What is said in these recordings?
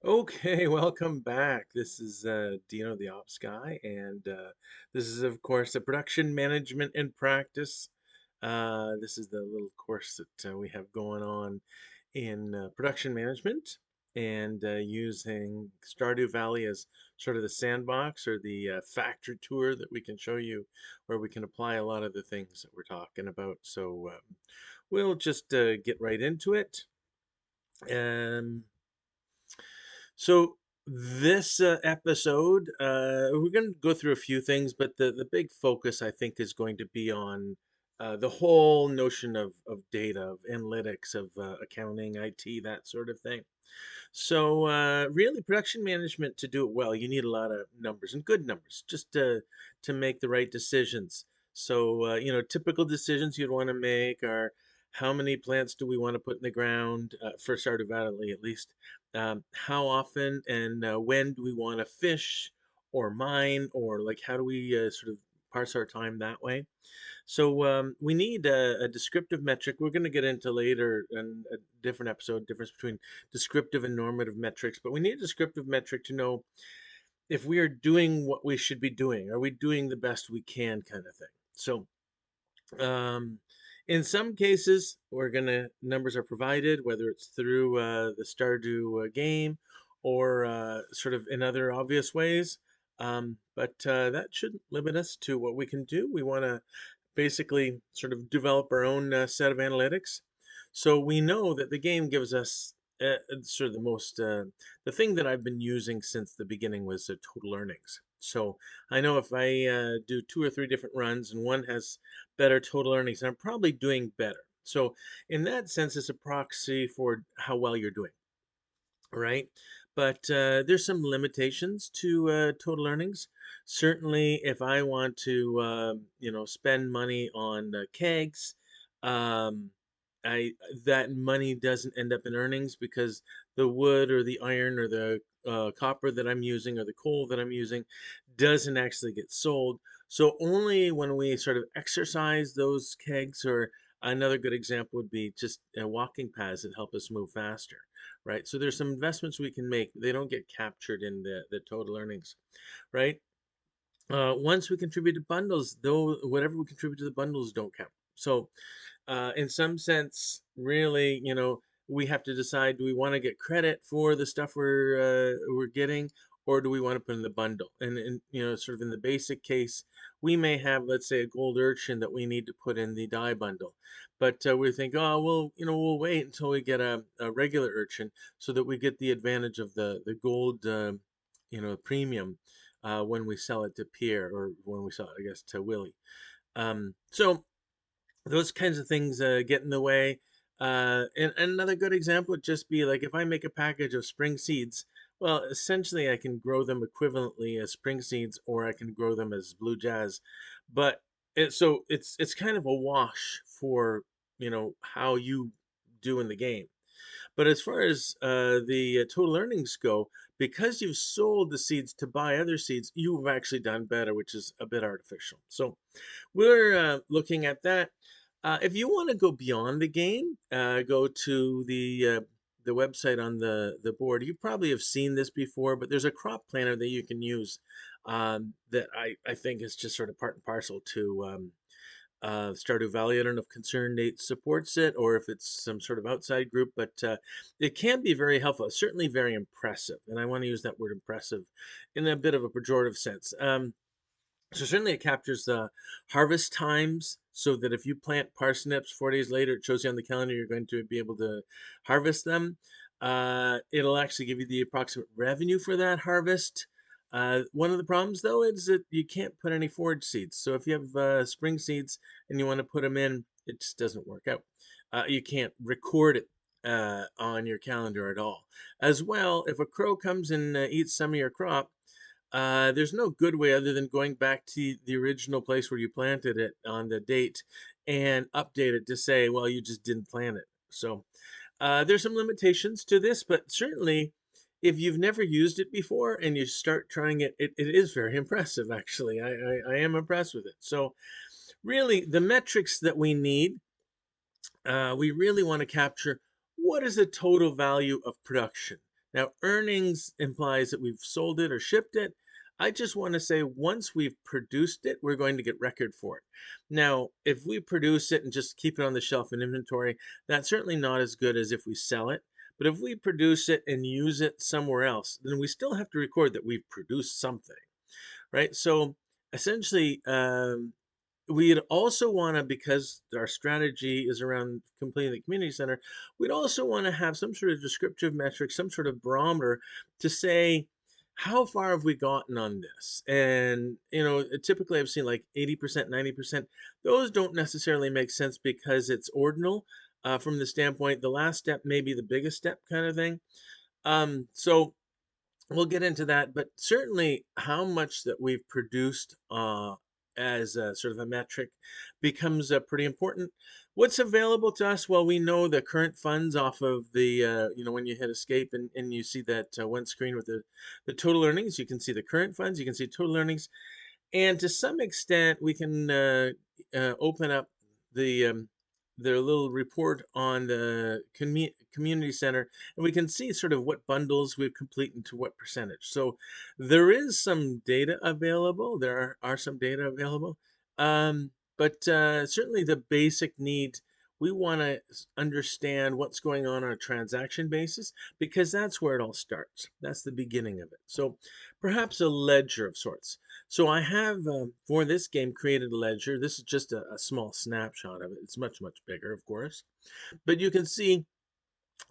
Okay, welcome back. This is Dino the Ops Guy, and this is, of course, a production management and practice. This is the little course that we have going on in production management and using Stardew Valley as sort of the sandbox or the factory tour that we can show you where we can apply a lot of the things that we're talking about. So we'll just get right into it. Um, so this episode, we're going to go through a few things, but the big focus I think is going to be on the whole notion of data, of analytics, of accounting, IT, that sort of thing. So really, production management to do it well, you need a lot of numbers and good numbers just to make the right decisions. So typical decisions you'd want to make are how many plants do we want to put in the ground for Stardew Valley at least? How often and when do we want to fish or mine, or like how do we sort of parse our time that way? So we need a descriptive metric. We're going to get into later in a different episode, difference between descriptive and normative metrics. But we need a descriptive metric to know if we are doing what we should be doing. Are we doing the best we can, kind of thing. So um, in some cases, we're gonna numbers are provided, whether it's through the Stardew game or sort of in other obvious ways. But that shouldn't limit us to what we can do. We want to basically sort of develop our own set of analytics. So we know that the game gives us sort of the thing that I've been using since the beginning was total earnings. So I know if I do two or three different runs and one has better total earnings, I'm probably doing better. So in that sense, it's a proxy for how well you're doing, right? But there's some limitations to total earnings. Certainly, if I want to, spend money on kegs, um, I that money doesn't end up in earnings because the wood or the iron or the copper that I'm using or the coal that I'm using doesn't actually get sold. So only when we sort of exercise those kegs, or another good example would be just walking paths that help us move faster, right? So there's some investments we can make. They don't get captured in the total earnings, right? Once we contribute to bundles, though, whatever we contribute to the bundles don't count. So in some sense, really, we have to decide: do we want to get credit for the stuff we're getting, or do we want to put in the bundle? And sort of in the basic case, we may have, let's say, a gold urchin that we need to put in the dye bundle, but we think, oh, well, we'll wait until we get a regular urchin so that we get the advantage of the gold, premium when we sell it to Pierre, or when we sell it, I guess, to Willie. So those kinds of things get in the way. And another good example would just be like if I make a package of spring seeds, well, essentially I can grow them equivalently as spring seeds, or I can grow them as blue jazz. But it's kind of a wash for how you do in the game. But as far as the total earnings go, because you've sold the seeds to buy other seeds, you've actually done better, which is a bit artificial. So we're looking at that. If you want to go beyond the game, go to the website on the board. You probably have seen this before, but there's a crop planner that you can use that I think is just sort of part and parcel to Stardew Valley. I don't know if Concerned 8 supports it or if it's some sort of outside group, but it can be very helpful, certainly very impressive. And I want to use that word impressive in a bit of a pejorative sense. So certainly it captures the harvest times so that if you plant parsnips 4 days later, it shows you on the calendar you're going to be able to harvest them. It'll actually give you the approximate revenue for that harvest. One of the problems, though, is that you can't put any forage seeds. So if you have spring seeds and you want to put them in, it just doesn't work out. You can't record it on your calendar at all. As well, if a crow comes and eats some of your crop, there's no good way other than going back to the original place where you planted it on the date and update it to say, well, you just didn't plant it. So there's some limitations to this, but certainly if you've never used it before and you start trying it, it is very impressive, actually. I am impressed with it. So really, the metrics that we need, we really want to capture: what is the total value of production? Now, earnings implies that we've sold it or shipped it. I just want to say once we've produced it, we're going to get record for it. Now, if we produce it and just keep it on the shelf in inventory, that's certainly not as good as if we sell it. But if we produce it and use it somewhere else, then we still have to record that we've produced something, right? So essentially, we'd also want to, because our strategy is around completing the community center, we'd also want to have some sort of descriptive metric, some sort of barometer to say, how far have we gotten on this? And, typically I've seen like 80%, 90%. Those don't necessarily make sense because it's ordinal from the standpoint, the last step may be the biggest step kind of thing. So we'll get into that, but certainly how much that we've produced as a, sort of a metric becomes pretty important. What's available to us? Well, we know the current funds off of the, when you hit escape and you see that one screen with the total earnings, you can see the current funds, you can see total earnings. And to some extent, we can open up the little report on the community center, and we can see sort of what bundles we've completed to what percentage. So there is some data available. There are some data available, but certainly the basic need. We want to understand what's going on a transaction basis because that's where it all starts. That's the beginning of it. So perhaps a ledger of sorts. So I have, for this game, created a ledger. This is just a small snapshot of it. It's much, much bigger, of course. But you can see,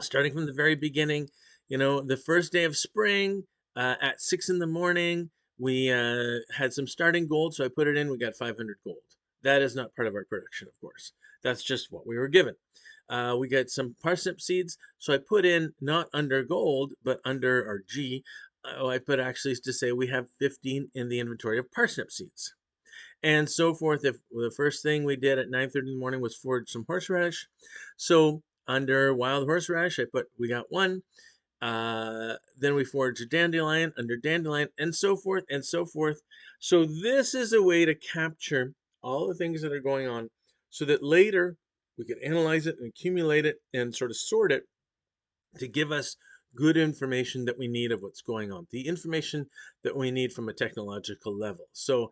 starting from the very beginning, the first day of spring at 6 in the morning, we had some starting gold. So I put it in. We got 500 gold. That is not part of our production, of course. That's just what we were given. We got some parsnip seeds. So I put in not under gold, but under our G. I put actually to say we have 15 in the inventory of parsnip seeds. And so forth. If the first thing we did at 9:30 in the morning was forage some horseradish. So under wild horseradish, I put we got one. Then we forage a dandelion under dandelion, and so forth and so forth. So this is a way to capture all the things that are going on so that later we can analyze it and accumulate it and sort of sort it to give us good information that we need of what's going on, the information that we need from a technological level. So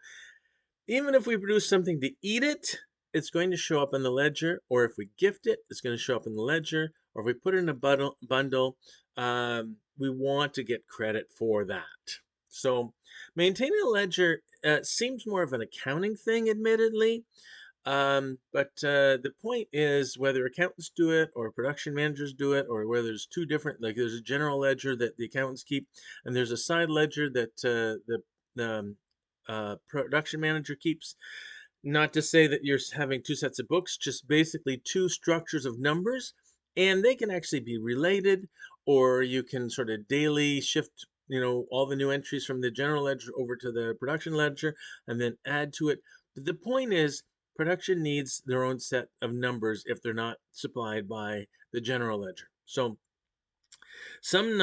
even if we produce something to eat it, it's going to show up in the ledger, or if we gift it, it's going to show up in the ledger, or if we put it in a bundle, we want to get credit for that. So maintaining a ledger seems more of an accounting thing, admittedly. But the point is whether accountants do it or production managers do it, or whether there's two different, like there's a general ledger that the accountants keep, and there's a side ledger that the production manager keeps. Not to say that you're having two sets of books, just basically two structures of numbers, and they can actually be related, or you can sort of daily shift, all the new entries from the general ledger over to the production ledger and then add to it. But the point is, production needs their own set of numbers if they're not supplied by the general ledger. So some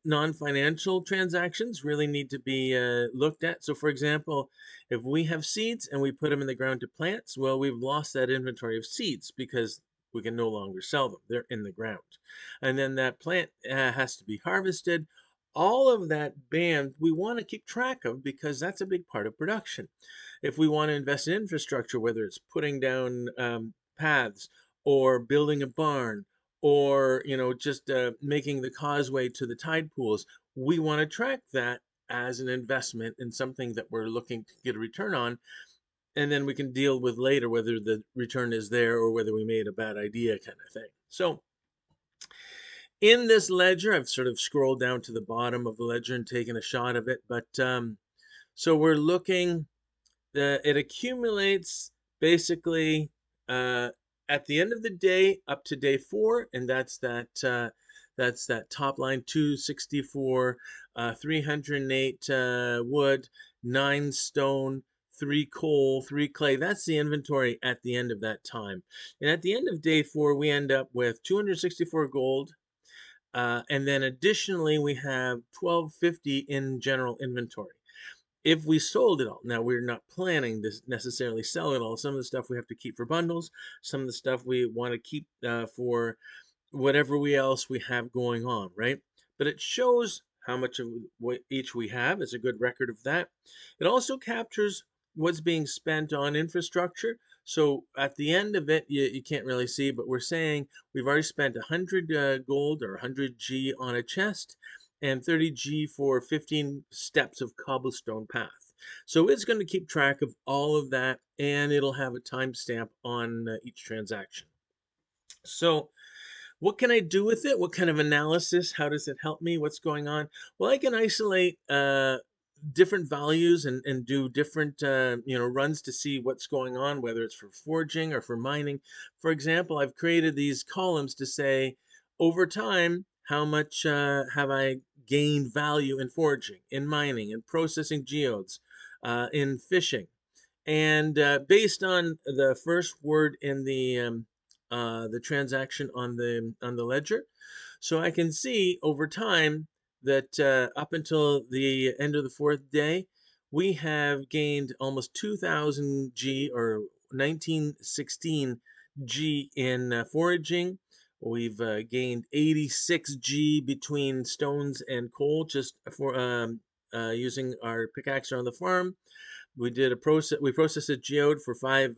non-financial transactions really need to be looked at. So for example, if we have seeds and we put them in the ground to plants, well, we've lost that inventory of seeds because we can no longer sell them. They're in the ground. And then that plant has to be harvested. All of that band we want to keep track of because that's a big part of production. If we want to invest in infrastructure, whether it's putting down paths or building a barn or just making the causeway to the tide pools, we want to track that as an investment in something that we're looking to get a return on, and then we can deal with later whether the return is there or whether we made a bad idea kind of thing. So in this ledger, I've sort of scrolled down to the bottom of the ledger and taken a shot of it, but so we're looking, it accumulates basically at the end of the day up to day 4, and that's that top line: 264, 308 wood, 9 stone, 3 coal, 3 clay. That's the inventory at the end of that time. And at the end of day 4, we end up with 264 gold. And then additionally, we have 1250 in general inventory. If we sold it all, now we're not planning to necessarily sell it all. Some of the stuff we have to keep for bundles. Some of the stuff we want to keep for whatever else we have going on, right? but it shows how much of what each we have. It's a good record of that. It also captures what's being spent on infrastructure. So at the end of it, you can't really see, but we're saying we've already spent 100 gold or 100 G on a chest and 30 G for 15 steps of cobblestone path. So it's going to keep track of all of that, and it'll have a timestamp on each transaction. So what can I do with it? What kind of analysis? How does it help me? What's going on? Well, I can isolate different values and do different runs to see what's going on, whether it's for forging or for mining. For example, I've created these columns to say over time how much have I gained value in forging, in mining, in processing geodes, in fishing. And based on the first word in the transaction on the ledger, so I can see over time that up until the end of the fourth day, we have gained almost 2,000 G or 1916 G in foraging. We've gained 86 G between stones and coal just for using our pickaxe on the farm. We did a process. We processed a geode for 5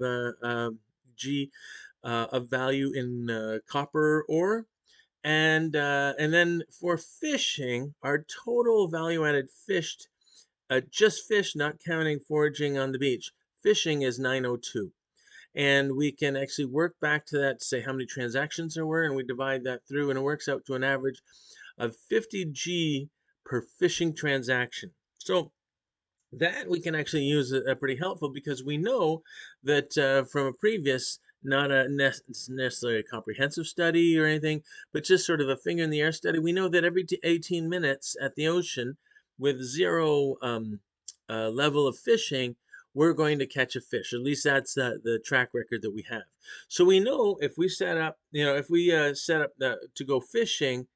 G of value in copper ore, and then for fishing, our total value added fished, just fish, not counting foraging on the beach. Fishing is 902, and we can actually work back to that to say how many transactions there were, and we divide that through, and it works out to an average of 50 G per fishing transaction. So that we can actually use pretty helpful because we know that from a previous, not a necessarily a comprehensive study or anything, but just sort of a finger in the air study, we know that every 18 minutes at the ocean with zero level of fishing, we're going to catch a fish. At least that's the track record that we have. So we know if we set up, if we set up to go fishing,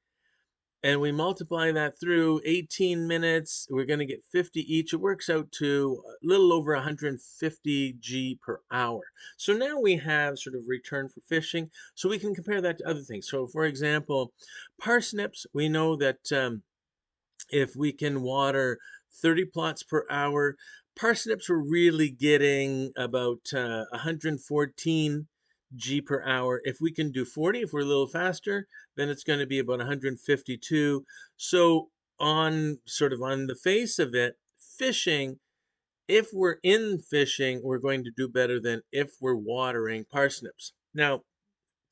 and we multiply that through 18 minutes, we're going to get 50 each. It works out to a little over 150 G per hour. So now we have sort of return for fishing, so we can compare that to other things. So for example, parsnips, we know that if we can water 30 plots per hour, parsnips are really getting about 114 G per hour. If we can do 40, if we're a little faster, then it's going to be about 152. So on the face of it, fishing, if we're in fishing, we're going to do better than if we're watering parsnips. Now,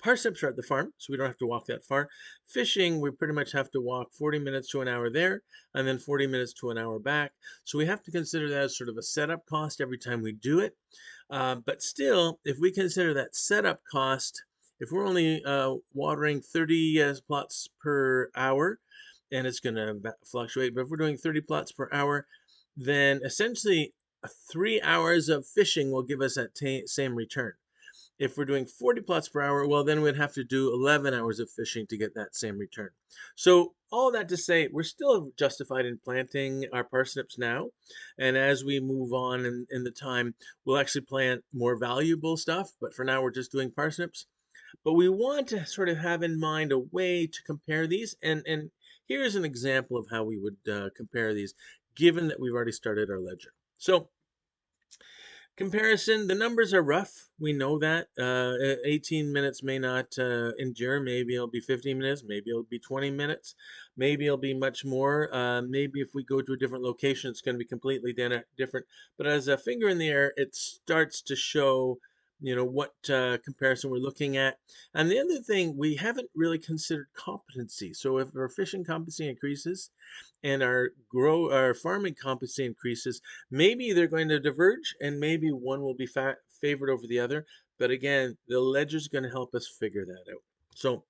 parsnips are at the farm, so we don't have to walk that far. Fishing, we pretty much have to walk 40 minutes to an hour there, and then 40 minutes to an hour back. So we have to consider that as sort of a setup cost every time we do it. But still, if we consider that setup cost, if we're only watering 30 plots per hour, and it's going to fluctuate, but if we're doing 30 plots per hour, then essentially 3 hours of fishing will give us that same return. If we're doing 40 plots per hour, well, then we'd have to do 11 hours of fishing to get that same return. So all that to say, we're still justified in planting our parsnips now. And as we move on in the time, we'll actually plant more valuable stuff. But for now, we're just doing parsnips. But we want to sort of have in mind a way to compare these. And here's an example of how we would compare these, given that we've already started our ledger. So comparison, the numbers are rough. We know that. 18 minutes may not endure. Maybe it'll be 15 minutes. Maybe it'll be 20 minutes. Maybe it'll be much more. Maybe if we go to a different location, it's going to be completely different. But as a finger in the air, it starts to show, what comparison we're looking at. And the other thing, we haven't really considered competency. So if our fishing competency increases and our farming competency increases, maybe they're going to diverge and maybe one will be favored over the other. But again, the ledger is going to help us figure that out. So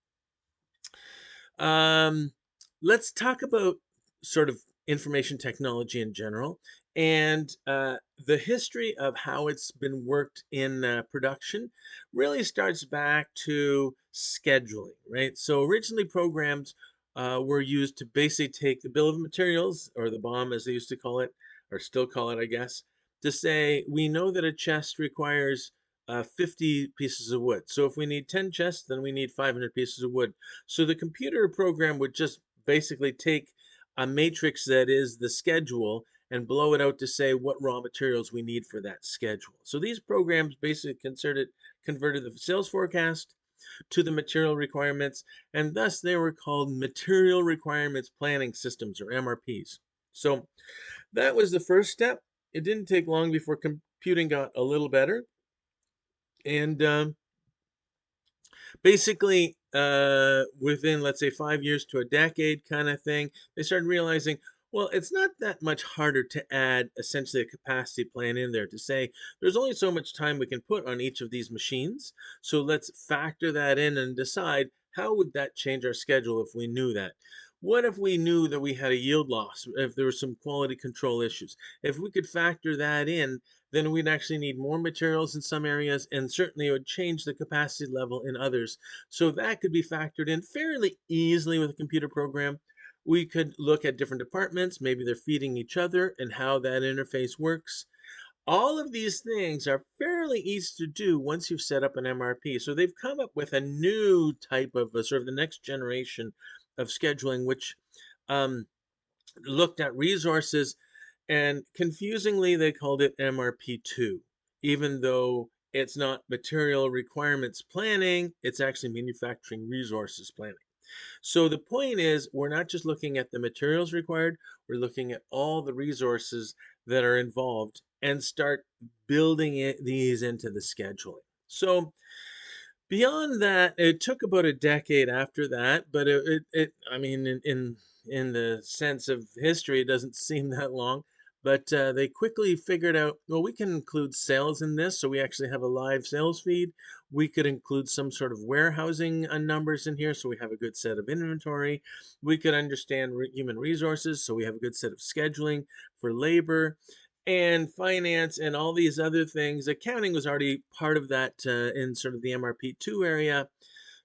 let's talk about sort of information technology in general and the history of how it's been worked in production really starts back to scheduling, right? So originally programs were used to basically take the bill of materials, or the BOM as they used to call it, or still call it, I guess, to say we know that a chest requires 50 pieces of wood. So if we need 10 chests, then we need 500 pieces of wood. So the computer program would just basically take a matrix that is the schedule and blow it out to say what raw materials we need for that schedule. So these programs basically converted the sales forecast to the material requirements, and thus they were called Material Requirements Planning Systems, or MRPs. So that was the first step. It didn't take long before computing got a little better, and basically within, let's say, 5 years to a decade kind of thing, they started realizing, well, it's not that much harder to add essentially a capacity plan in there to say there's only so much time we can put on each of these machines, so let's factor that in and decide how would that change our schedule if we knew that. What if we knew that we had a yield loss, if there were some quality control issues? If we could factor that in, then we'd actually need more materials in some areas, and certainly it would change the capacity level in others. So that could be factored in fairly easily with a computer program. We could look at different departments, maybe they're feeding each other, and how that interface works. All of these things are fairly easy to do once you've set up an MRP. So they've come up with a new type of sort of the next generation of scheduling, which um, looked at resources, and confusingly they called it MRP2, even though it's not material requirements planning, it's actually manufacturing resources planning. So the point is, we're not just looking at the materials required, we're looking at all the resources that are involved and start building these into the scheduling. So beyond that, it took about a decade after that, but I mean, in the sense of history, it doesn't seem that long. But they quickly figured out, well, we can include sales in this, so we actually have a live sales feed. We could include some sort of warehousing numbers in here, so we have a good set of inventory. We could understand human resources, so we have a good set of scheduling for labor and finance and all these other things. Accounting was already part of that in sort of the MRP2 area.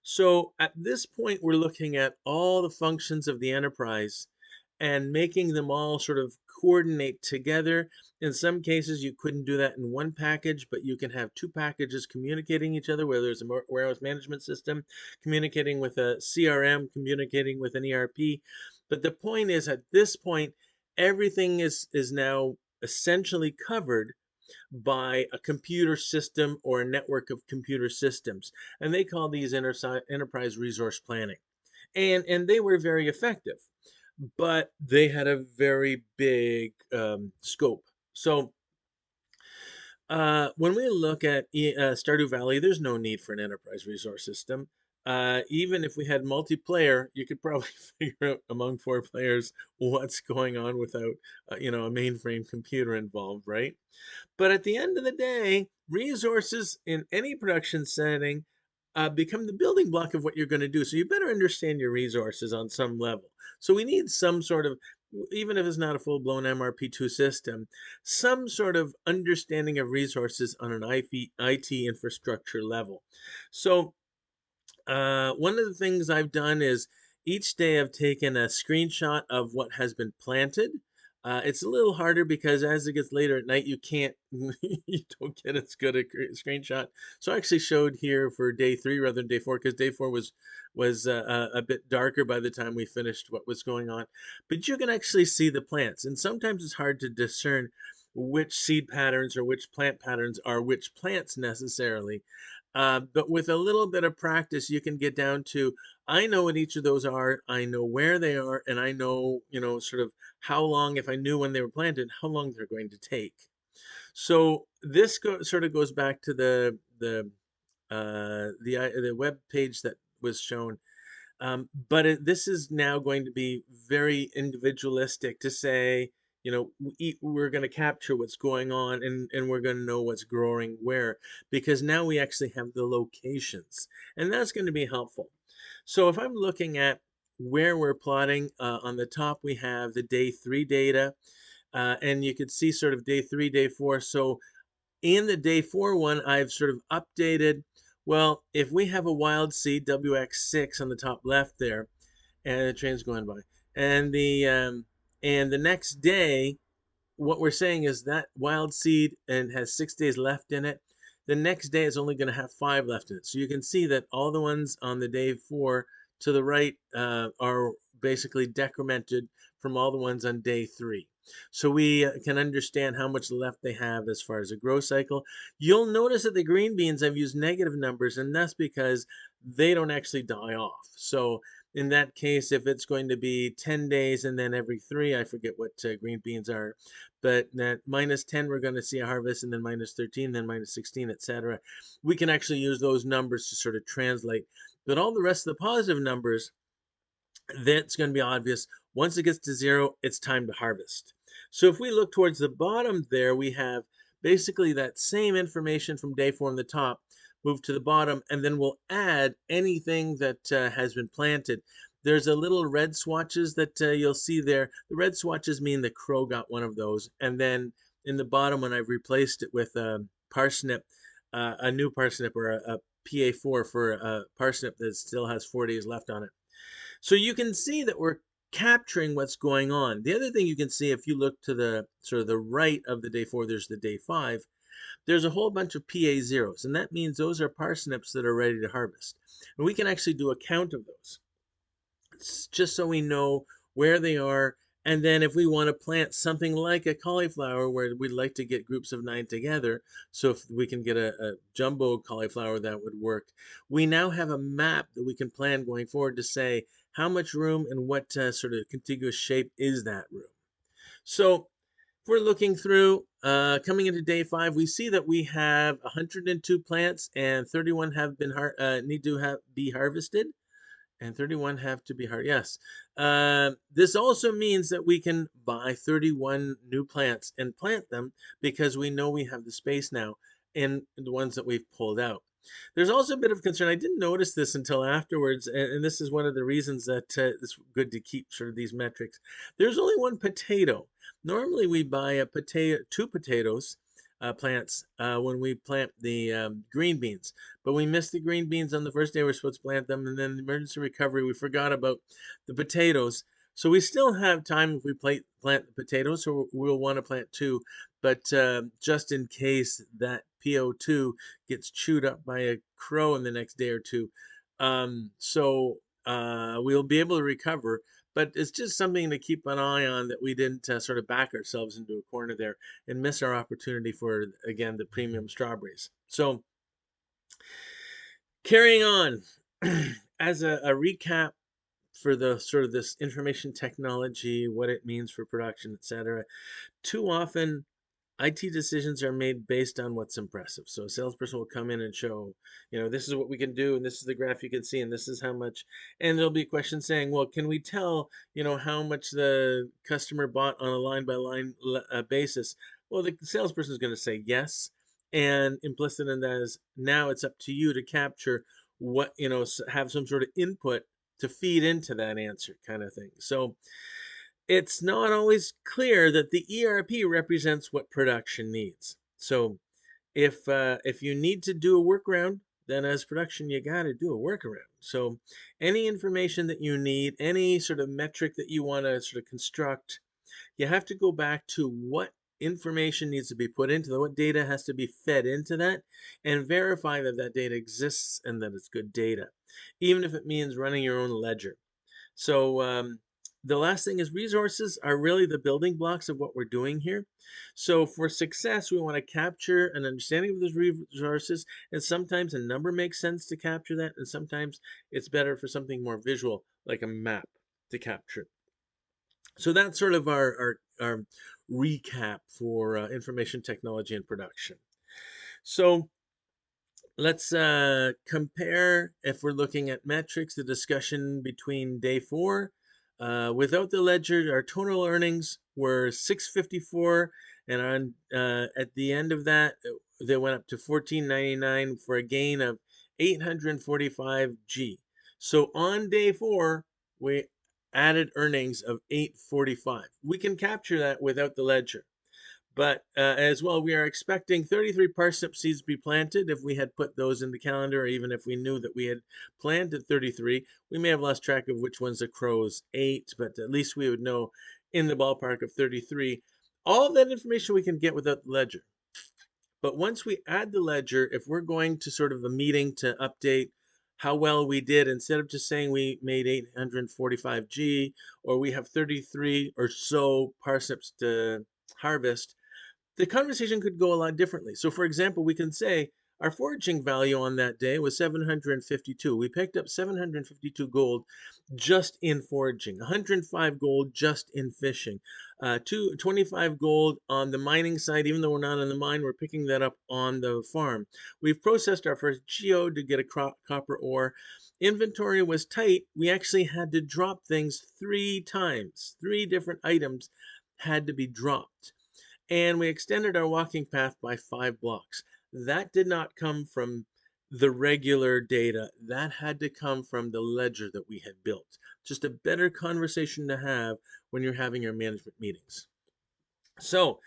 So at this point, we're looking at all the functions of the enterprise and making them all sort of coordinate together. In some cases, you couldn't do that in one package, but you can have two packages communicating each other, where there's a warehouse management system communicating with a CRM, communicating with an ERP. But the point is, at this point, everything is now essentially covered by a computer system or a network of computer systems. And they call these enterprise resource planning. And they were very effective, but they had a very big scope. So when we look at Stardew Valley, there's no need for an enterprise resource system. Even if we had multiplayer, you could probably figure out among 4 players what's going on without, a mainframe computer involved, right? But at the end of the day, resources in any production setting become the building block of what you're going to do. So you better understand your resources on some level. So we need some sort of, even if it's not a full-blown MRP2 system, some sort of understanding of resources on an IT infrastructure level. So one of the things I've done is each day I've taken a screenshot of what has been planted. It's a little harder because as it gets later at night, you can't, you don't get as good a screenshot. So I actually showed here for day 3 rather than day 4, because day 4 was a bit darker by the time we finished what was going on. But you can actually see the plants, and sometimes it's hard to discern which seed patterns or which plant patterns are which plants necessarily. But with a little bit of practice, you can get down to, I know what each of those are, I know where they are, and I know, sort of how long, if I knew when they were planted, how long they're going to take. So this sort of goes back to the web page that was shown. But this is now going to be very individualistic to say, we're going to capture what's going on, and we're going to know what's growing where, because now we actually have the locations, and that's going to be helpful. So if I'm looking at where we're plotting, on the top we have the day 3 data, and you could see sort of day 3, day 4. So in the day 4 one, I've sort of updated, well, if we have a wild seed, WX6 on the top left there, and the train's going by, and the next day, what we're saying is that wild seed and has 6 days left in it. The next day is only going to have 5 left in it. So you can see that all the ones on the day 4 to the right are basically decremented from all the ones on day 3. So we can understand how much left they have as far as a growth cycle. You'll notice that the green beans I've used negative numbers, and that's because they don't actually die off. So in that case, if it's going to be 10 days and then every 3, I forget what green beans are, but that -10, we're going to see a harvest, and then -13, then -16, etc. We can actually use those numbers to sort of translate. But all the rest of the positive numbers, that's going to be obvious. Once it gets to 0, it's time to harvest. So if we look towards the bottom there, we have basically that same information from day 4 on the top, move to the bottom, and then we'll add anything that has been planted. There's a little red swatches that you'll see there. The red swatches mean the crow got one of those. And then in the bottom, when I've replaced it with a parsnip, a new parsnip, or a PA4 for a parsnip that still has 4 days left on it. So you can see that we're capturing what's going on. The other thing you can see, if you look to the sort of the right of the day 4, there's the day 5. There's a whole bunch of PA zeros, and that means those are parsnips that are ready to harvest. And we can actually do a count of those, just so we know where they are. And then if we want to plant something like a cauliflower, where we'd like to get groups of 9 together, so if we can get a jumbo cauliflower, that would work. We now have a map that we can plan going forward to say how much room and what sort of contiguous shape is that room. So if we're looking through, coming into day 5, we see that we have 102 plants, and 31 have been need to be harvested, and 31 have to be hard. Yes. This also means that we can buy 31 new plants and plant them, because we know we have the space now in the ones that we've pulled out. There's also a bit of concern. I didn't notice this until afterwards, and this is one of the reasons that it's good to keep sort of these metrics. There's only one potato. Normally we buy a potato, 2 potatoes, plants, when we plant the green beans. But we missed the green beans on the first day we're supposed to plant them, and then the emergency recovery, we forgot about the potatoes. So we still have time if we plant the potatoes, so we'll want to plant 2. But just in case that PO2 gets chewed up by a crow in the next day or 2, we'll be able to recover. But it's just something to keep an eye on, that we didn't sort of back ourselves into a corner there and miss our opportunity for, again, the premium strawberries. So carrying on, as a recap for the sort of this information technology, what it means for production, etc. Too often IT decisions are made based on what's impressive. So a salesperson will come in and show, this is what we can do, and this is the graph you can see, and this is how much. And there'll be a question saying, well, can we tell, how much the customer bought on a line by line basis? Well, the salesperson is going to say yes. And implicit in that is, now it's up to you to capture what, have some sort of input to feed into that answer, kind of thing. So it's not always clear that the ERP represents what production needs. So if you need to do a workaround, then as production, you got to do a workaround. So any information that you need, any sort of metric that you want to sort of construct, you have to go back to what information needs to be put into that, what data has to be fed into that, and verify that that data exists and that it's good data, even if it means running your own ledger. So the last thing is, resources are really the building blocks of what we're doing here. So for success, we want to capture an understanding of those resources, and sometimes a number makes sense to capture that, and sometimes it's better for something more visual, like a map, to capture. So that's sort of our recap for information technology and production. So let's compare, if we're looking at metrics, the discussion between day 4. Without the ledger, our total earnings were 654, and on at the end of that, they went up to 1499 for a gain of 845 G. So on day 4, we added earnings of 845. We can capture that without the ledger. But as well, we are expecting 33 parsnip seeds to be planted. If we had put those in the calendar, or even if we knew that we had planted 33, we may have lost track of which ones the crows ate, but at least we would know in the ballpark of 33. All of that information we can get without the ledger. But once we add the ledger, if we're going to sort of a meeting to update how well we did, instead of just saying we made 845G or we have 33 or so parsecs to harvest, the conversation could go a lot differently. So, for example, we can say our foraging value on that day was 752. We picked up 752 gold just in foraging, 105 gold just in fishing, 25 gold on the mining side. Even though we're not in the mine, we're picking that up on the farm. We've processed our first geode to get a copper ore. Inventory was tight. We actually had to drop things 3 times. 3 different items had to be dropped, and we extended our walking path by 5 blocks. That did not come from the regular data. That had to come from the ledger that we had built. Just a better conversation to have when you're having your management meetings. So,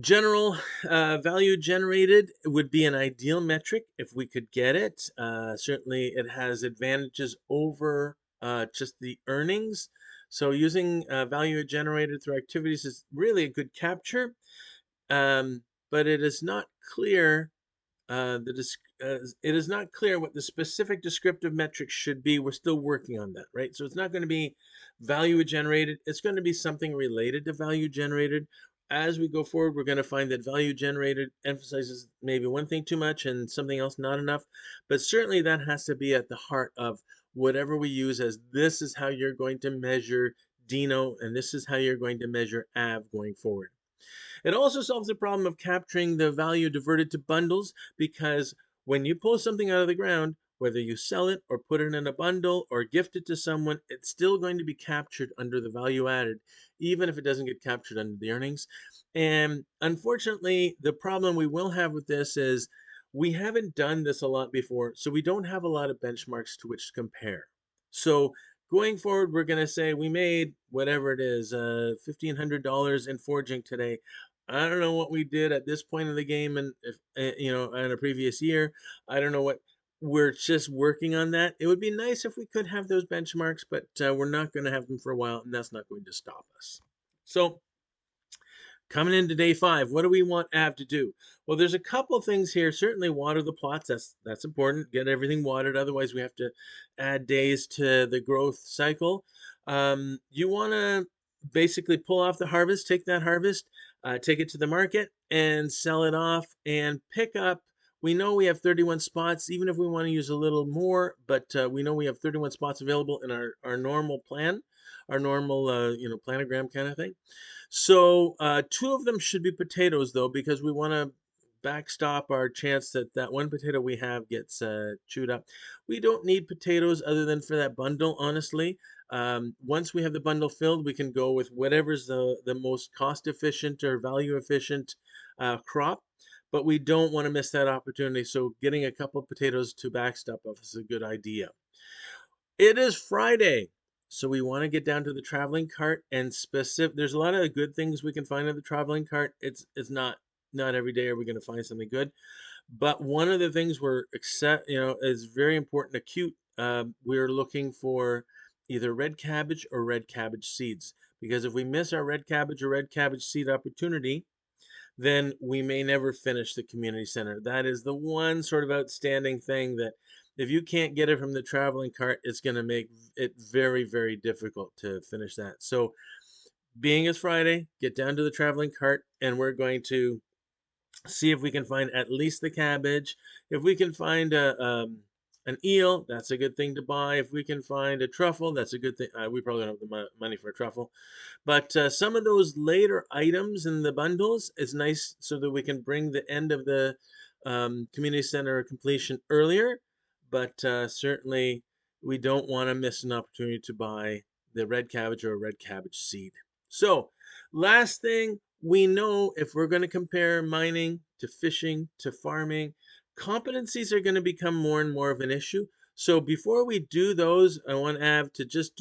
general value generated would be an ideal metric if we could get it. Certainly, it has advantages over just the earnings. So, using value generated through activities is really a good capture, but it is not clear it is not clear what the specific descriptive metrics should be. We're still working on that, right? So it's not going to be value generated. It's going to be something related to value generated. As we go forward, we're going to find that value generated emphasizes maybe one thing too much and something else not enough. But certainly that has to be at the heart of whatever we use, as this is how you're going to measure Dino, and this is how you're going to measure Av going forward. It also solves the problem of capturing the value diverted to bundles, because when you pull something out of the ground, whether you sell it or put it in a bundle or gift it to someone, it's still going to be captured under the value added, even if it doesn't get captured under the earnings. And unfortunately, the problem we will have with this is we haven't done this a lot before, so we don't have a lot of benchmarks to which to compare. So going forward, we're going to say we made whatever it is, $1,500 in foraging today. I don't know what we did at this point in the game, and if in a previous year. I don't know what. We're just working on that. It would be nice if we could have those benchmarks, but we're not going to have them for a while, and that's not going to stop us. So, coming into day 5, what do we want Av to do? Well, there's a couple things here. Certainly water the plots. That's important. Get everything watered. Otherwise, we have to add days to the growth cycle. You want to basically pull off the harvest, take that harvest, take it to the market and sell it off and pick up. We know we have 31 spots, even if we want to use a little more, but we know we have 31 spots available in our normal plan, our normal planogram kind of thing. So 2 of them should be potatoes, though, because we want to backstop our chance that that one potato we have gets chewed up. We don't need potatoes other than for that bundle, honestly. Once we have the bundle filled, we can go with whatever's the most cost efficient or value efficient crop. But we don't want to miss that opportunity. So getting a couple potatoes to backstop us is a good idea. It is Friday, so we want to get down to the traveling cart and specific. There's a lot of good things we can find in the traveling cart. It's not every day are we going to find something good, but one of the things we're is very important. Acute. We're looking for either red cabbage or red cabbage seeds, because if we miss our red cabbage or red cabbage seed opportunity, then we may never finish the community center. That is the one sort of outstanding thing that if you can't get it from the traveling cart, it's going to make it very, very difficult to finish that. So, being as Friday, get down to the traveling cart, and we're going to see if we can find at least the cabbage. If we can find an eel, that's a good thing to buy. If we can find a truffle, that's a good thing. We probably don't have the money for a truffle. But some of those later items in the bundles is nice so that we can bring the end of the community center completion earlier. But certainly we don't want to miss an opportunity to buy the red cabbage or a red cabbage seed. So last thing, we know if we're going to compare mining to fishing to farming, competencies are going to become more and more of an issue. So before we do those, I want Av to just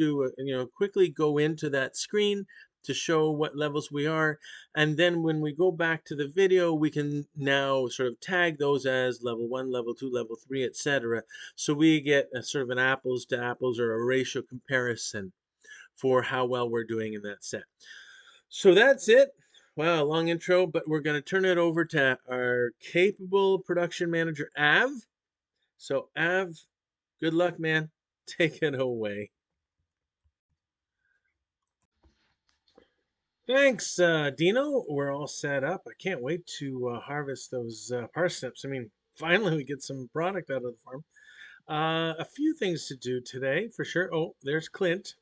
quickly go into that screen to show what levels we are. And then when we go back to the video, we can now sort of tag those as level 1, level 2, level 3, etc. So we get a sort of an apples to apples or a ratio comparison for how well we're doing in that set. So that's it. Wow, long intro, but we're going to turn it over to our capable production manager, Av. So Av, Good luck, man. Take it away. Thanks, Dino. We're all set up. I can't wait to harvest those parsnips. I mean, finally we get some product out of the farm. A few things to do today for sure. Oh, there's Clint.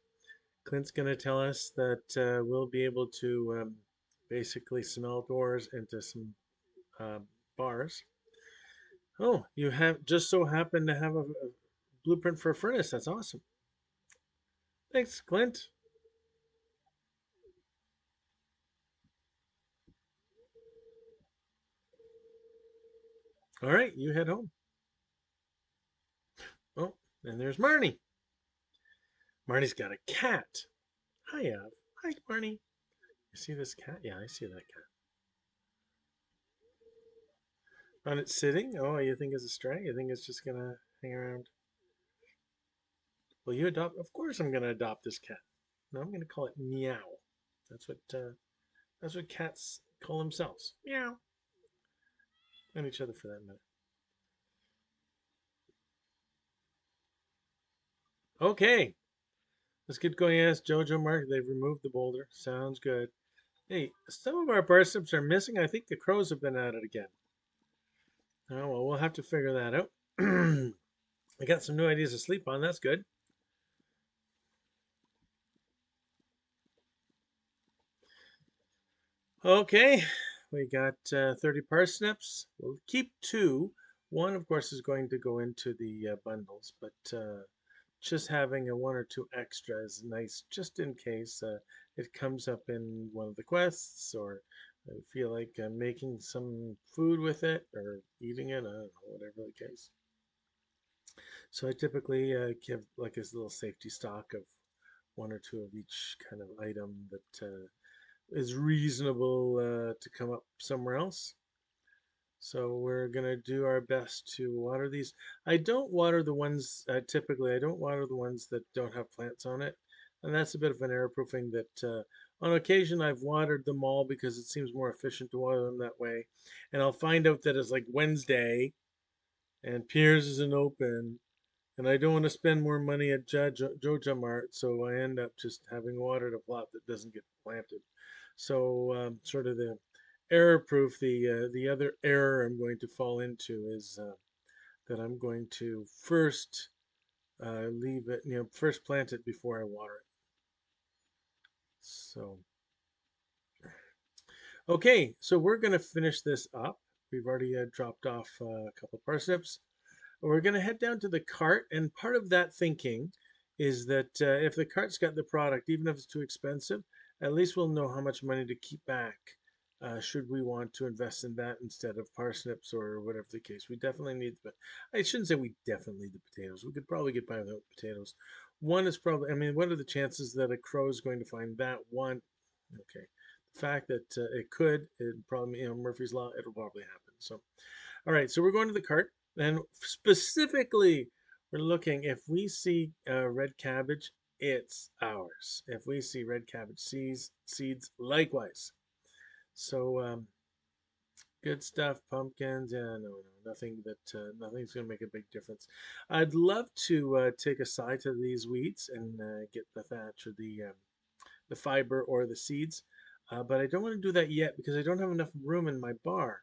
Clint's going to tell us that we'll be able to basically smelt ores into some uh, bars. Oh, you have just so happen to have a blueprint for a furnace. That's awesome. Thanks, Clint. All right, you head home. Oh, and there's Marnie. Marnie's got a cat. Hi, Av. Hi, Marnie. You see this cat? Yeah, I see that cat. On it sitting? Oh, you think it's a stray? You think it's just gonna hang around? Will you adopt? Of course, I'm gonna adopt this cat. No, I'm gonna call it Meow. That's what uh, that's what cats call themselves. Meow. And each other for that matter. Okay, let's get going. Yes, Jojo Mark. They've removed the boulder. Sounds good. Hey, some of our parsnips are missing. I think the crows have been at it again. Oh well, we'll have to figure that out. I got some new ideas to sleep on. That's good. Okay, we got 30 parsnips. We'll keep two. One, of course, is going to go into the bundles, but just having a one or two extra is nice just in case it comes up in one of the quests or I feel like making some food with it or eating it. I don't know, whatever the case. So I typically give like a little safety stock of one or two of each kind of item that is reasonable to come up somewhere else. So we're gonna do our best to water these. I don't water the ones typically. I don't water the ones that don't have plants on it, and that's a bit of an error proofing that on occasion I've watered them all because it seems more efficient to water them that way. And I'll find out that it's like Wednesday and Piers isn't open, and I don't want to spend more money at Joja Mart, so I end up just having watered a plot that doesn't get planted. So sort of the error proof. The other error I'm going to fall into is that I'm going to first leave it, first plant it before I water it. So okay, so we're going to finish this up. We've already dropped off a couple parsnips. We're going to head down to the cart, and part of that thinking is that if the cart's got the product, even if it's too expensive, at least we'll know how much money to keep back should we want to invest in that instead of parsnips or whatever the case. We definitely need the, I shouldn't say we definitely need the potatoes. We could probably get by without potatoes. One is probably, I mean, what are the chances that a crow is going to find that one? Okay. The fact that it probably, Murphy's Law, it'll probably happen. So, all right, so we're going to the cart, and specifically, we're looking if we see red cabbage, it's ours. If we see red cabbage seeds likewise. So good stuff, pumpkins. Yeah, no, nothing that nothing's going to make a big difference. I'd love to take a side to these weeds and get the thatch or the fiber or the seeds, but I don't want to do that yet because I don't have enough room in my bar.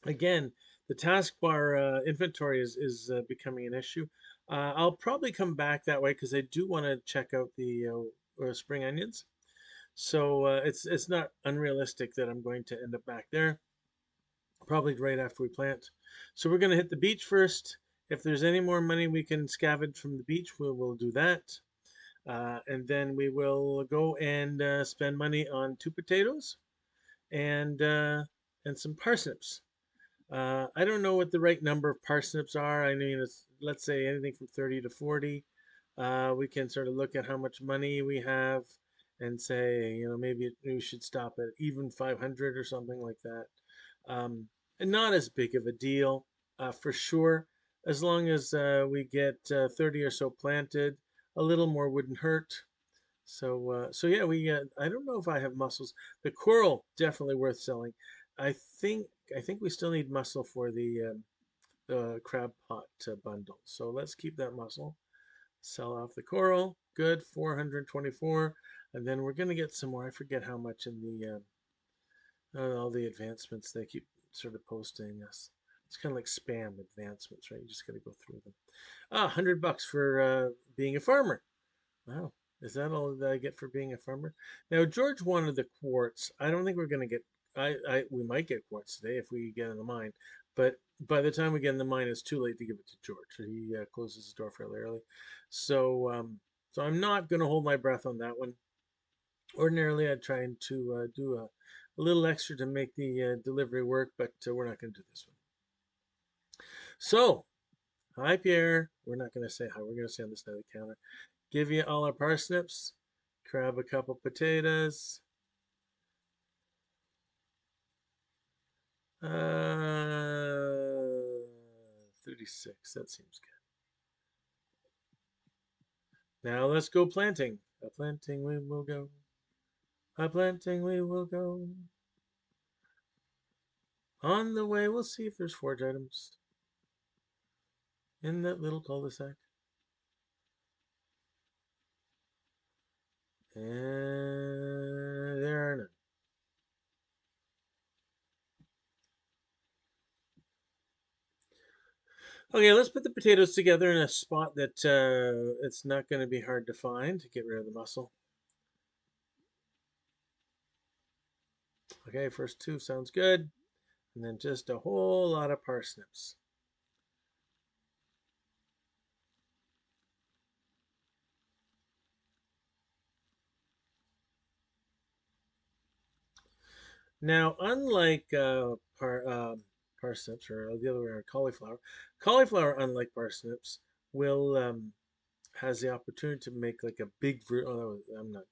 Again, the taskbar inventory is becoming an issue. I'll probably come back that way because I do want to check out the spring onions. So it's not unrealistic that I'm going to end up back there, probably right after we plant. So we're going to hit the beach first. If there's any more money we can scavenge from the beach, we'll do that. And then we will go and spend money on two potatoes and uh, and some parsnips. I don't know what the right number of parsnips are. I mean, it's, let's say anything from 30 to 40. We can sort of look at how much money we have and say, maybe we should stop at even 500 or something like that. And not as big of a deal for sure. As long as we get 30 or so planted, a little more wouldn't hurt. So yeah, we I don't know if I have mussels. The coral definitely worth selling. I think I think we still need mussel for crab pot bundle. So let's keep that mussel. Sell off the coral. Good, 424. And then we're going to get some more. I forget how much in the all the advancements they keep sort of posting us. It's kind of like spam advancements, right? You just got to go through them. $100 for being a farmer. Wow. Is that all that I get for being a farmer? Now, George wanted the quartz. I don't think we're going to get, we might get quartz today if we get in the mine. But by the time we get in the mine, it's too late to give it to George. He closes his door fairly early. So I'm not going to hold my breath on that one. Ordinarily, I'd try to do a little extra to make the delivery work, but we're not going to do this one. So, hi, Pierre. We're not going to say hi. We're going to say on this side of the counter. Give you all our parsnips. Grab a couple potatoes. 36. That seems good. Now let's go planting. A planting we will go. A planting we will go. On the way, we'll see if there's forage items in that little cul-de-sac. And there are none. Okay, let's put the potatoes together in a spot that it's not going to be hard to find to get rid of the mussel. Okay, first two sounds good. And then just a whole lot of parsnips. Now, unlike parsnips or the other way around, cauliflower, unlike parsnips, will has the opportunity to make like a big oh, I'm not.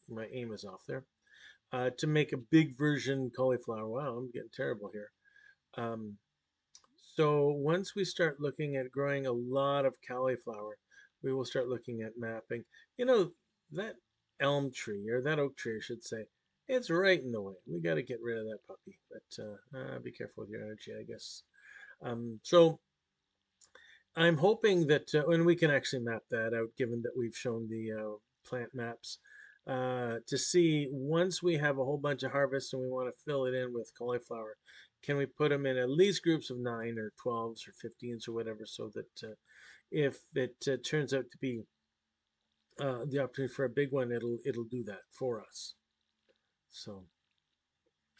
My aim is off there. To make a big version cauliflower. Wow, I'm getting terrible here. Um, so once we start looking at growing a lot of cauliflower, we will start looking at mapping. You know, that elm tree, or that oak tree, I should say, it's right in the way. We got to get rid of that puppy. But be careful with your energy, I guess. So I'm hoping that, and we can actually map that out, given that we've shown the plant maps, to see once we have a whole bunch of harvests and we want to fill it in with cauliflower, can we put them in at least groups of 9 or 12s or 15s or whatever, so that if it turns out to be the opportunity for a big one, it'll do that for us. So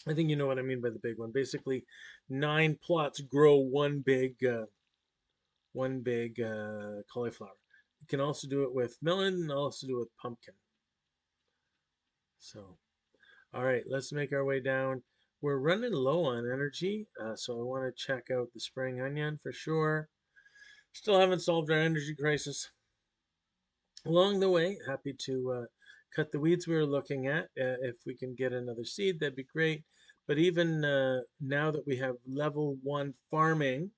I think you know what I mean by the big one. Basically, 9 plots grow one big cauliflower. You can also do it with melon and also do it with pumpkin. So, all right, let's make our way down. We're running low on energy, so I want to check out the spring onion for sure. Still haven't solved our energy crisis. Along the way, happy to cut the weeds we were looking at. If we can get another seed, that'd be great. But even now that we have level 1 farming,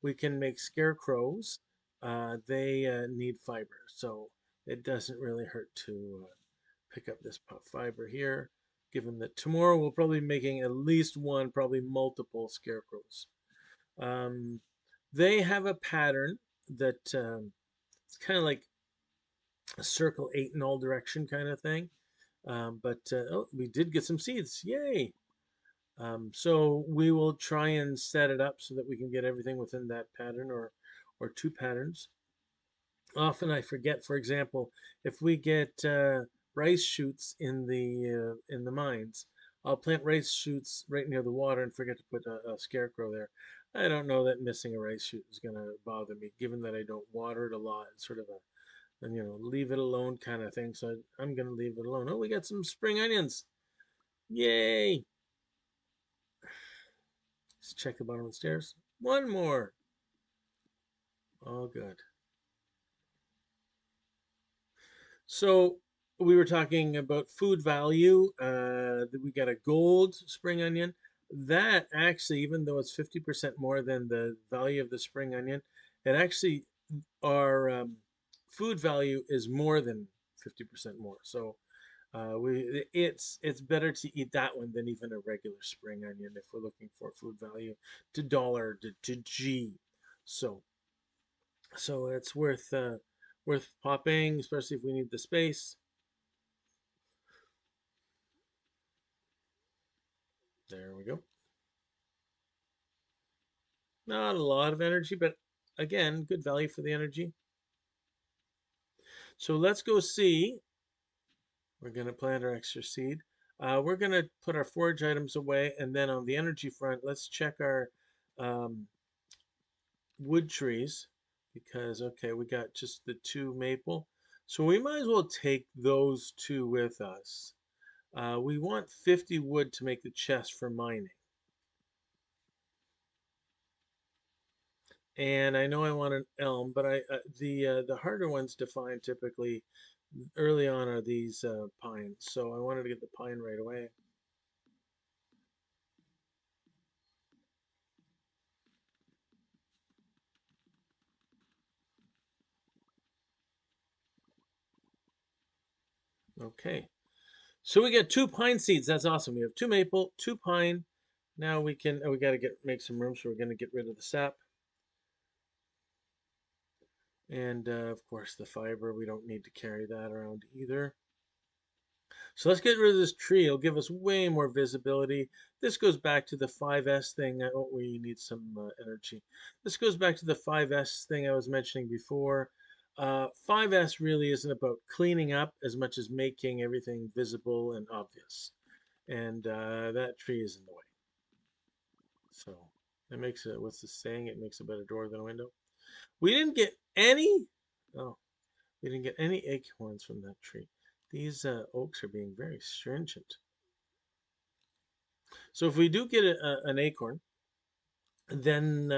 we can make scarecrows. They need fiber, so it doesn't really hurt to pick up this fiber here, given that tomorrow we'll probably be making at least one, probably multiple scarecrows. Um, they have a pattern that it's kind of like a circle 8 in all direction kind of thing. Oh, we did get some seeds. Yay! So we will try and set it up so that we can get everything within that pattern or two patterns. Often I forget, for example, if we get rice shoots in the mines, I'll plant rice shoots right near the water and forget to put a scarecrow there. I don't know that missing a rice shoot is going to bother me, given that I don't water it a lot. It's sort of leave it alone kind of thing. So I'm going to leave it alone. Oh, we got some spring onions. Yay! Let's check the bottom of the stairs. One more. All good. So we were talking about food value. We got a gold spring onion. That actually, even though it's 50% more than the value of the spring onion, it actually our food value is more than 50% more. So it's better to eat that one than even a regular spring onion if we're looking for food value to dollar to G. So so it's worth popping, especially if we need the space. There we go. Not a lot of energy, but again, good value for the energy. So let's go see. We're going to plant our extra seed. We're going to put our forage items away, and then on the energy front, let's check our um, wood trees because, okay, we got just the 2 maple. So we might as well take those 2 with us. We want 50 wood to make the chest for mining. And I know I want an elm, but the harder ones to find typically early on are these pines. So I wanted to get the pine right away. Okay. So we get 2 pine seeds. That's awesome. We have 2 maple, 2 pine. Now we can. We got to make some room, so we're going to get rid of the sap, and of course the fiber. We don't need to carry that around either. So let's get rid of this tree. It'll give us way more visibility. This goes back to the 5S thing. Oh, we need some energy. This goes back to the 5S thing I was mentioning before. 5S really isn't about cleaning up as much as making everything visible and obvious. And that tree is in the way. So it makes it, what's the saying? It makes a better door than a window. We didn't get any, oh, we didn't get any acorns from that tree. These oaks are being very stringent. So if we do get an acorn, then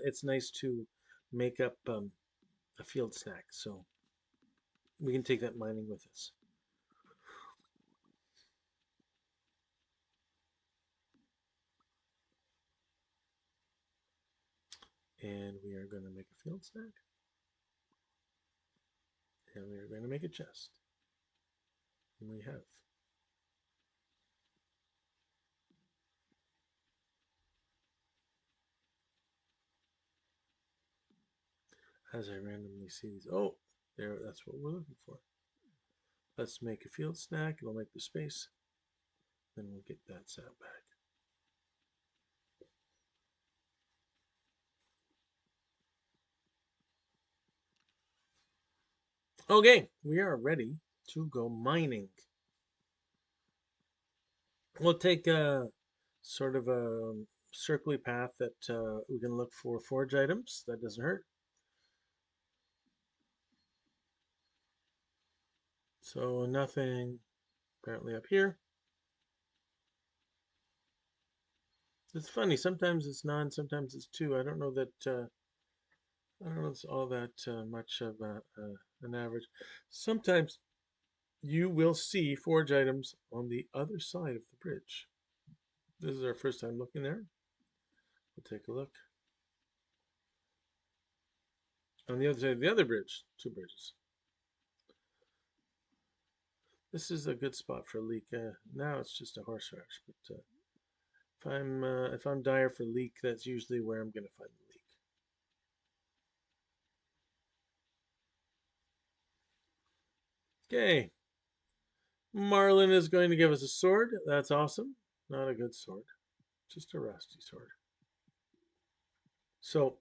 it's nice to make up a field snack. So we can take that mining with us. And we are going to make a field snack. And we are going to make a chest. And we have. As I randomly see these. Oh, there, that's what we're looking for. Let's make a field snack. It'll make the space. Then we'll get that sap back. Okay, we are ready to go mining. We'll take a sort of a circly path that we can look for forage items. That doesn't hurt. So nothing apparently up here. It's funny. Sometimes it's none. Sometimes it's 2. I don't know that. I don't know it's all that much of an average. Sometimes you will see forage items on the other side of the bridge. This is our first time looking there. We'll take a look. On the other side of the other bridge, 2 bridges. This is a good spot for a leek. Now it's just a horseradish, but if I'm dire for leek, that's usually where I'm going to find the leek. Okay, Marlin is going to give us a sword. That's awesome. Not a good sword, just a rusty sword. So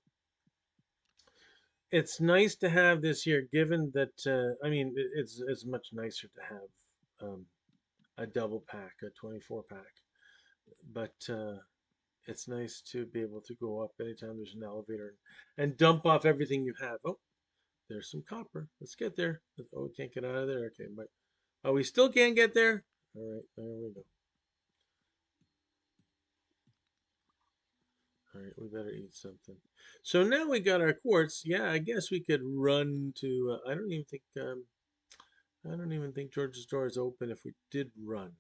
it's nice to have this here, given that I mean it's much nicer to have a double pack, a 24 pack, but it's nice to be able to go up anytime there's an elevator and dump off everything you have. Oh, there's some copper. Let's get there. Oh, we can't get out of there. Okay, but oh, we still can't get there. All right, there we go. All right, we better eat something. So now we got our quartz. Yeah, I guess we could run to. I don't even think George's door is open if we did run.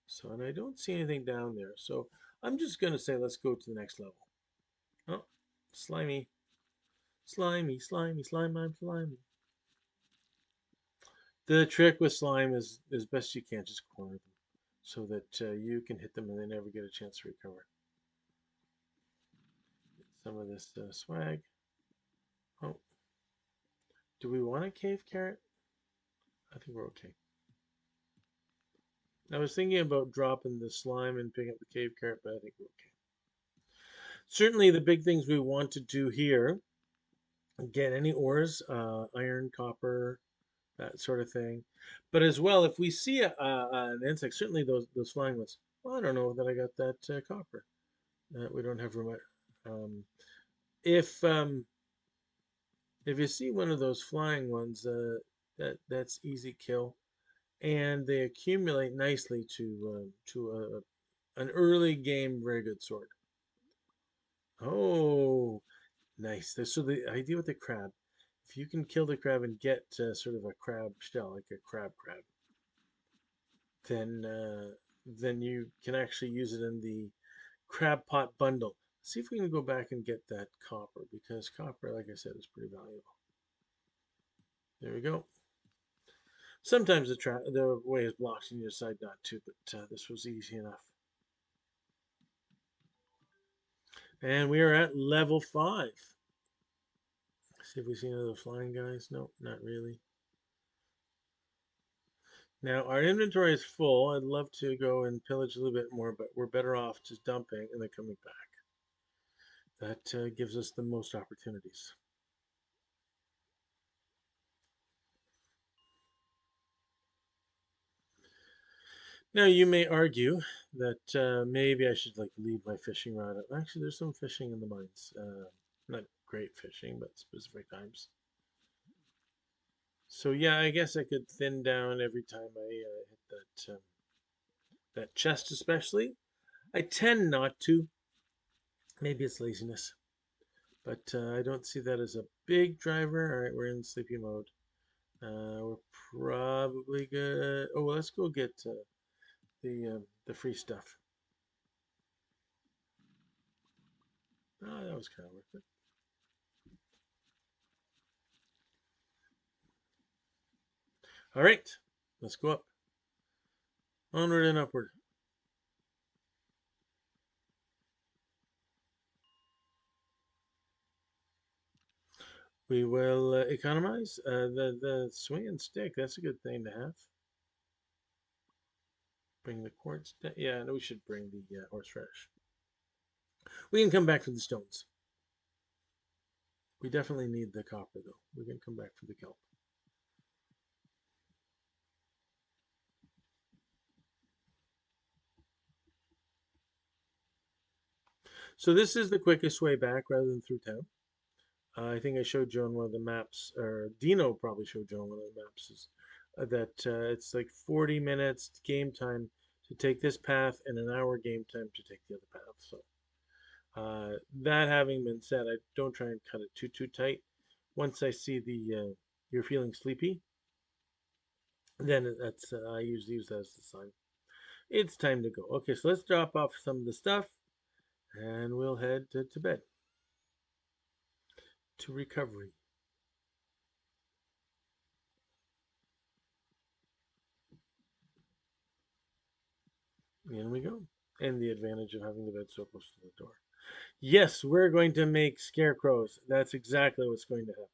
So, and I don't see anything down there. So I'm just gonna say let's go to the next level. Oh, slimy, slimy, slimy, slime, I'm slimy. The trick with slime is as best you can just corner them so that you can hit them and they never get a chance to recover. Get some of this swag. Do we want a cave carrot? I think we're okay. I was thinking about dropping the slime and picking up the cave carrot, but I think we're okay. Certainly, the big things we want to do here: get any ores, iron, copper, that sort of thing. But as well, if we see an insect, certainly those flying ones. Well, I don't know that I got that copper. We don't have room. Um, if if you see one of those flying ones, that's easy kill, and they accumulate nicely to an early game very good sword. Oh, nice. So the idea with the crab, if you can kill the crab and get sort of a crab shell, like a crab, then you can actually use it in the crab pot bundle. See if we can go back and get that copper, because copper, like I said, is pretty valuable. There we go. Sometimes the way is blocked and you decide not to, but this was easy enough. And we are at level 5. See if we see any of the flying guys. Nope, not really. Now, our inventory is full. I'd love to go and pillage a little bit more, but we're better off just dumping and then coming back. That gives us the most opportunities. Now, you may argue that maybe I should like leave my fishing rod up. Actually, there's some fishing in the mines. Not great fishing, but specific times. So yeah, I guess I could thin down every time I hit that chest, especially. I tend not to. Maybe it's laziness, but I don't see that as a big driver. All right, we're in sleepy mode. We're probably good. Oh, well, let's go get the free stuff. Oh, that was kind of worth it. All right, let's go up. Onward and upward. We will economize the swinging stick. That's a good thing to have. Bring the quartz. Yeah, we should bring the horseradish. We can come back for the stones. We definitely need the copper, though. We can come back for the kelp. So this is the quickest way back rather than through town. I think I showed you on one of the maps, or Dino probably showed you on one of the maps, is that it's like 40 minutes game time to take this path and an hour game time to take the other path. So that having been said, I don't try and cut it too tight. Once I see the you're feeling sleepy, then that's I usually use that as the sign. It's time to go. Okay, so let's drop off some of the stuff, and we'll head to bed, to recovery. In we go. And the advantage of having the bed so close to the door. Yes, we're going to make scarecrows. That's exactly what's going to happen.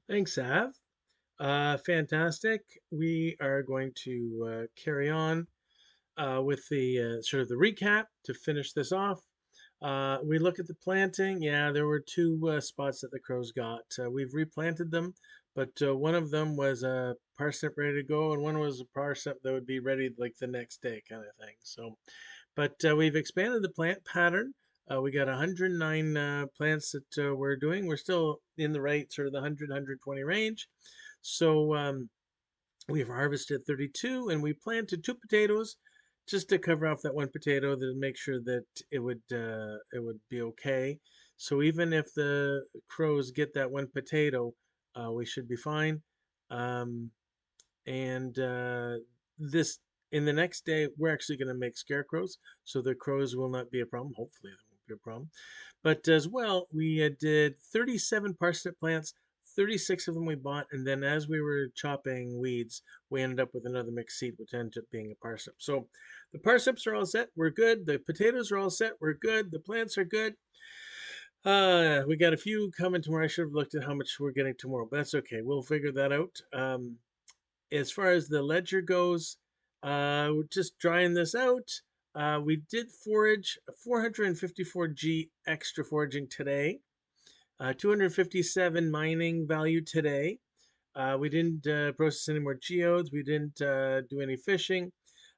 Thanks, Av. Fantastic. We are going to carry on with the sort of the recap to finish this off. We look at the planting. Yeah, there were two spots that the crows got. We've replanted them, but one of them was a parsnip ready to go, and one was a parsnip that would be ready like the next day, kind of thing. So, but we've expanded the plant pattern. We got 109 plants that we're doing. We're still in the right sort of the 100, 120 range. So we've harvested 32 and we planted two potatoes just to cover off that one potato to make sure that it would be okay. So even if the crows get that one potato, we should be fine. Um, and this in the next day, we're actually going to make scarecrows, so the crows will not be a problem. Hopefully, they won't be a problem. But as well, we did 37 parsnip plants. 36 of them we bought, and then as we were chopping weeds, we ended up with another mixed seed, which ended up being a parsnip. So the parsnips are all set. We're good. The potatoes are all set. We're good. The plants are good. We got a few coming tomorrow. I should have looked at how much we're getting tomorrow, but that's okay. We'll figure that out. As far as the ledger goes, we're just drying this out. We did forage 454G extra foraging today, 257 mining value today. We didn't process any more geodes. We didn't do any fishing.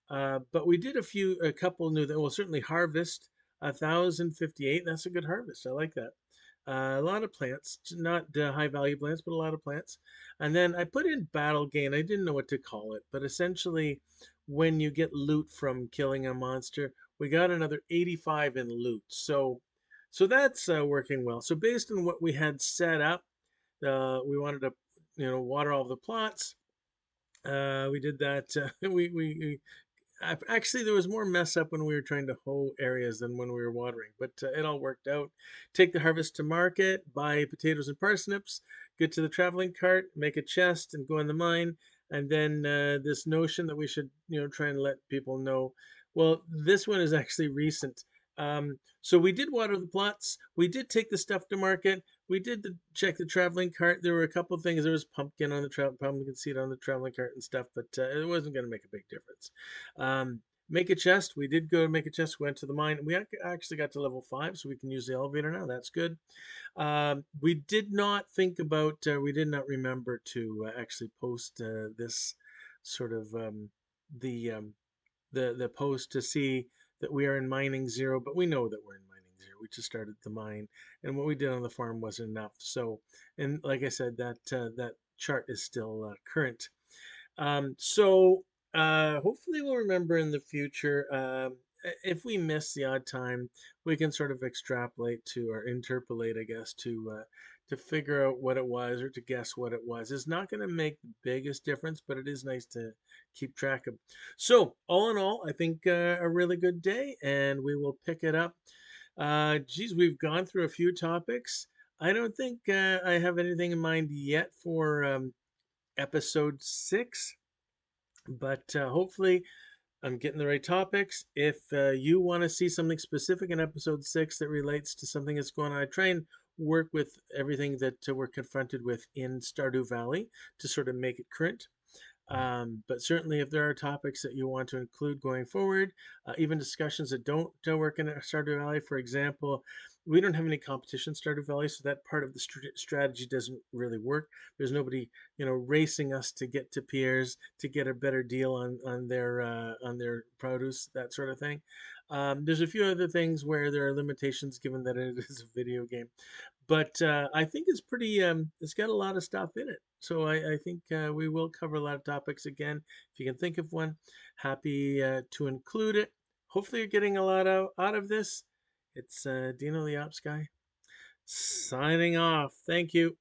But we did a couple new that will certainly harvest 1,058. That's a good harvest. I like that. A lot of plants, not high value plants, but a lot of plants. And then I put in battle gain. I didn't know what to call it, but essentially, when you get loot from killing a monster, we got another 85 in loot. So that's working well. So based on what we had set up, we wanted to, water all the plots. We did that. Actually, there was more mess up when we were trying to hoe areas than when we were watering, but it all worked out. Take the harvest to market, buy potatoes and parsnips, get to the traveling cart, make a chest, and go in the mine. And then this notion that we should, try and let people know. Well, this one is actually recent. So we did water the plots. We did take the stuff to market. We did check the traveling cart. There were a couple of things. There was pumpkin on the pumpkin seed on the traveling cart and stuff, but it wasn't going to make a big difference. Make a chest. We did go make a chest. Went to the mine. We actually got to level 5, so we can use the elevator now. That's good. We did not think about. We did not remember to actually post this sort of the the post to see that we are in mining 0, but we know that we're in mining 0. We just started the mine, and what we did on the farm wasn't enough. So, and like I said, that chart is still current. So hopefully we'll remember in the future. If we miss the odd time, we can sort of extrapolate to or interpolate, I guess, to figure out what it was or to guess what it was. It's not going to make the biggest difference, but it is nice to keep track of. So all in all, I think a really good day, and we will pick it up. Geez, we've gone through a few topics. I don't think I have anything in mind yet for episode 6. But hopefully, I'm getting the right topics. If you want to see something specific in episode 6 that relates to something that's going on, I try and work with everything that we're confronted with in Stardew Valley to sort of make it current. But certainly, if there are topics that you want to include going forward, even discussions that don't work in Stardew Valley, for example, we don't have any competition in Stardew Valley, so that part of the strategy doesn't really work. There's nobody, racing us to get to peers to get a better deal on their produce, that sort of thing. There's a few other things where there are limitations given that it is a video game, but I think it's pretty. It's got a lot of stuff in it, so I think we will cover a lot of topics again. If you can think of one, happy to include it. Hopefully, you're getting a lot out of this. It's Dino the Ops Guy signing off. Thank you.